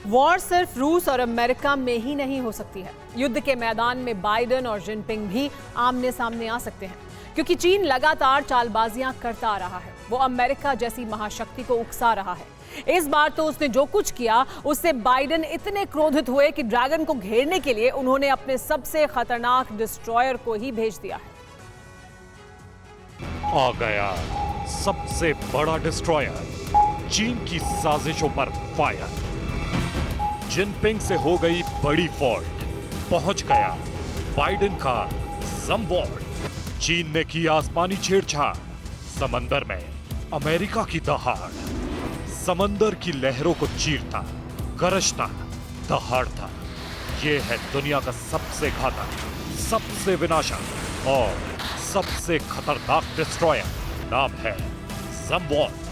War सिर्फ रूस और अमेरिका में ही नहीं हो सकती है। युद्ध के मैदान में बाइडेन और जिनपिंग भी आमने सामने आ सकते हैं, क्योंकि चीन लगातार चालबाजियां करता आ रहा है। वो अमेरिका जैसी महाशक्ति को उकसा रहा है। इस बार तो उसने जो कुछ किया उससे बाइडेन इतने क्रोधित हुए कि ड्रैगन को घेरने के लिए उन्होंने अपने सबसे खतरनाक डिस्ट्रॉयर को ही भेज दिया है। आ गया सबसे बड़ा डिस्ट्रॉयर, चीन की साजिशों पर फायर। जिनपिंग से हो गई बड़ी फॉल्ट, पहुंच गया बाइडेन का ज़मवॉल्ट। चीन ने की आसमानी छेड़छाड़, समंदर में अमेरिका की दहाड़। समंदर की लहरों को चीरता, गरजता, दहाड़ता। ये है दुनिया का सबसे घातक, सबसे विनाशक और सबसे खतरनाक डिस्ट्रॉयर। नाम है ज़मवॉल्ट।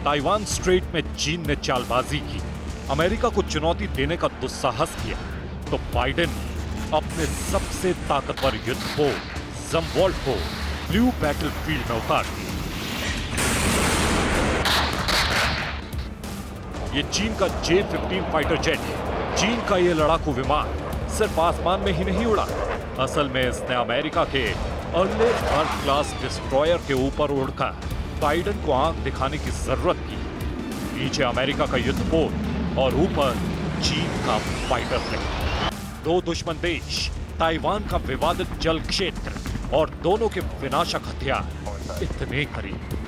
ताइवान स्ट्रेट में चीन ने चालबाजी की, अमेरिका को चुनौती देने का दुस्साहस किया, तो बाइडेन ने अपने सबसे ताकतवर युद्धपोत ज़मवॉल्ट को ब्लू बैटलफील्ड में उतार दिया। ये चीन का J-15 फाइटर जेट है। चीन का ये लड़ाकू विमान सिर्फ आसमान में ही नहीं उड़ा, असल में इसने अमेरिका के अर्ले बर्ड क्लास डिस्ट्रॉयर के ऊपर उड़कर बाइडेन को आंख दिखाने की जरूरत की। नीचे अमेरिका का युद्धपोत और ऊपर चीन का फाइटर प्लेन। दो दुश्मन देश, ताइवान का विवादित जल क्षेत्र और दोनों के विनाशक हथियार इतने करीब।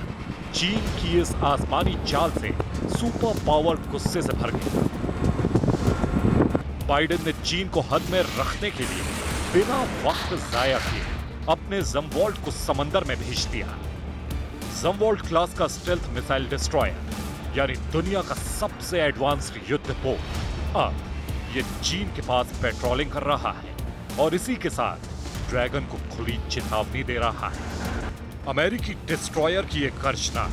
चीन की इस आसमानी चाल से सुपर पावर गुस्से से भर गई। बाइडेन ने चीन को हद में रखने के लिए बिना वक्त जाया किए अपने ज़मवॉल्ट को समंदर में भेज दिया। ज़मवॉल्ट क्लास का स्टेल्थ मिसाइल डिस्ट्रॉयर, यानी दुनिया का सबसे एडवांस्ड युद्धपोत, अब ये चीन के पास पेट्रोलिंग कर रहा है और इसी के साथ ड्रैगन को खुली चेतावनी दे रहा है। अमेरिकी डिस्ट्रॉयर की एक गर्जना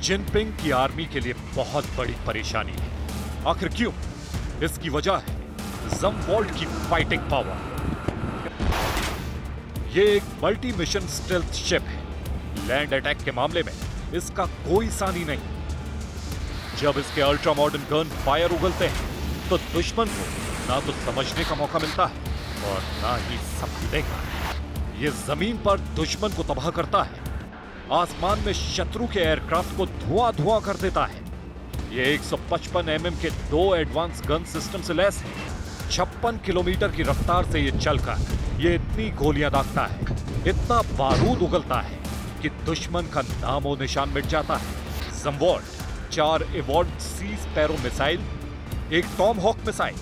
जिनपिंग की आर्मी के लिए बहुत बड़ी परेशानी है। आखिर क्यों? इसकी वजह है ज़मवॉल्ट की फाइटिंग पावर। ये एक मल्टी मिशन स्टेल्थ शिप है। लैंड अटैक के मामले में इसका कोई सानी नहीं। जब इसके अल्ट्रा मॉडर्न गन फायर उगलते हैं तो दुश्मन को ना तो समझने का मौका मिलता है और ना ही समझने का। ये जमीन पर दुश्मन को तबाह करता है, आसमान में शत्रु के एयरक्राफ्ट को धुआं कर देता है। ये 155 mm के दो एडवांस गन सिस्टम से लैस है। 56 किलोमीटर की रफ्तार से ये चलकर ये इतनी गोलियां दागता है, इतना बारूद उगलता है कि दुश्मन का नामो निशान मिट जाता है। ज़मवॉल्ट 4 एवॉल्व्ड सी स्पैरो मिसाइल, एक टॉम हॉक मिसाइल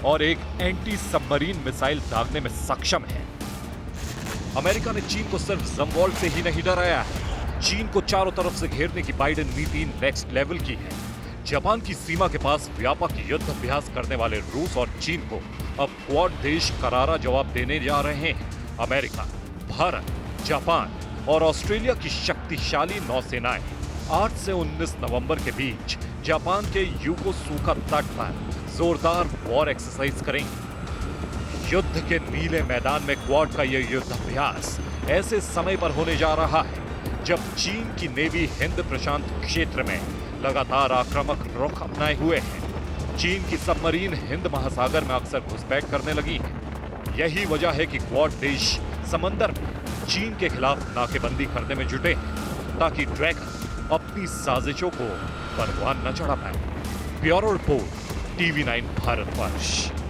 और एक एंटी सबमरीन मिसाइल दागने में सक्षम है। अमेरिका ने चीन को सिर्फ ज़मवॉल्ट से ही नहीं डराया है। चीन को चारों तरफ से घेरने की बाइडेन नीति नेक्स्ट लेवल की है। जापान की सीमा के पास व्यापक युद्ध अभ्यास करने वाले रूस और चीन को अब क्वाड देश करारा जवाब देने जा रहे हैं। अमेरिका, भारत, जापान और ऑस्ट्रेलिया की शक्तिशाली नौसेनाएं 8 से 19 नवंबर के बीच जापान के योकोसुका तट पर जोरदार वॉर एक्सरसाइज करेंगे। युद्ध के नीले मैदान में क्वाड का यह युद्ध अभ्यास ऐसे समय पर होने जा रहा है जब चीन की नेवी हिंद प्रशांत क्षेत्र में लगातार आक्रामक रुख अपनाए हुए है। चीन की सबमरीन हिंद महासागर में अक्सर घुसपैठ करने लगी है। यही वजह है कि क्वाड देश समंदर में चीन के खिलाफ नाकेबंदी करने में जुटे हैं, ताकि ड्रैगन अपनी साजिशों को परवान न चढ़ा पाए। Bureau report, TV9 Bharatvarsh.